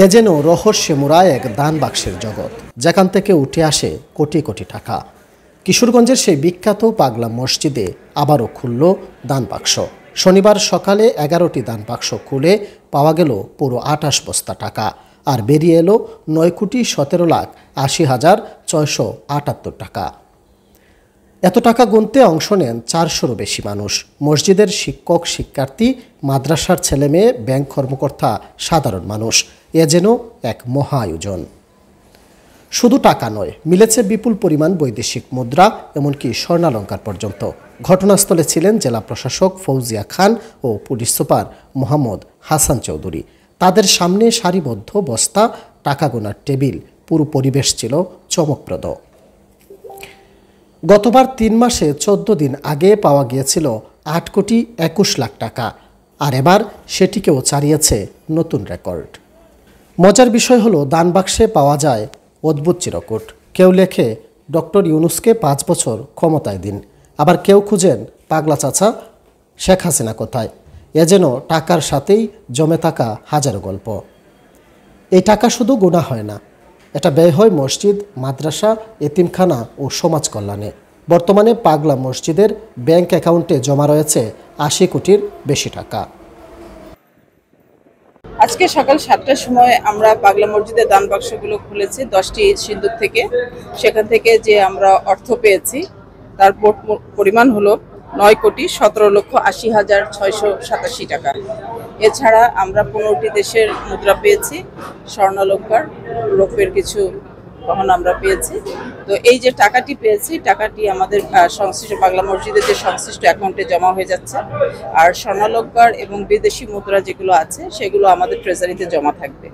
এ যেন রহস্যে মোড়া এক দান বাক্সের জগৎ, যেখান থেকে উঠে আসে কোটি কোটি টাকা। কিশোরগঞ্জের সেই বিখ্যাত পাগলা মসজিদে আবারও খুলল দান বাক্স। শনিবার সকালে 11টি দান বাক্স খুলে পাওয়া গেল পুরো 28 বস্তা টাকা, আর বেরিয়ে এলো 9,17,80,678 টাকা। এত টাকা গুনতে অংশ নেন 400-রও বেশি মানুষ। মসজিদের শিক্ষক, শিক্ষার্থী, মাদ্রাসার ছেলেমেয়ে, ব্যাংক কর্মকর্তা, সাধারণ মানুষ। এ যেন এক মহা আয়োজন। শুধু টাকা নয়, মিলেছে বিপুল পরিমাণ বৈদেশিক মুদ্রা, এমনকি স্বর্ণালঙ্কার পর্যন্ত। ঘটনাস্থলে ছিলেন জেলা প্রশাসক ফৌজিয়া খান ও পুলিশ সুপার মোহাম্মদ হাসান চৌধুরী। তাদের সামনে সারিবদ্ধ বস্তা, টাকা গোনার টেবিল, পুরো পরিবেশ ছিল চমকপ্রদ। গতবার 3 মাসে 14 দিন আগে পাওয়া গিয়েছিল 8,21,00,000 টাকা, আর এবার সেটিকেও ছাড়িয়েছে নতুন রেকর্ড। মজার বিষয় হলো, দান বাক্সে পাওয়া যায় অদ্ভুত চিরকুট। কেউ লেখে ডক্টর ইউনূসকে 5 বছর ক্ষমতায় দিন, আবার কেউ খুঁজেন পাগলা চাচা শেখ হাসিনা কোথায়। এ যেন টাকার সাথেই জমে থাকা হাজারো গল্প। এই টাকা শুধু গোনা হয় না, এটা ব্যয় হয় মসজিদ, মাদ্রাসা, এতিমখানা ও সমাজ কল্যাণে। বর্তমানে পাগলা মসজিদের ব্যাংক অ্যাকাউন্টে জমা রয়েছে 80 কোটির বেশি টাকা। আজকে সকাল 7টার সময় আমরা পাগলা মসজিদের দান বাক্সগুলো খুলেছি 10টি সিন্দুক থেকে। সেখান থেকে যে আমরা অর্থ পেয়েছি তার পরিমাণ হলো 9,17,80,687 টাকা। এছাড়া আমরা 15টি দেশের মুদ্রা পেয়েছি, স্বর্ণালঙ্কার, রৌপ্যের কিছু গহনা আমরা পেয়েছি। তো এই যে টাকাটি পেয়েছি, টাকাটি আমাদের সংশ্লিষ্ট পাগলা মসজিদের যে সংশ্লিষ্ট অ্যাকাউন্টে জমা হয়ে যাচ্ছে, আর স্বর্ণালঙ্কার এবং বিদেশি মুদ্রা যেগুলো আছে সেগুলো আমাদের ট্রেজারিতে জমা থাকবে।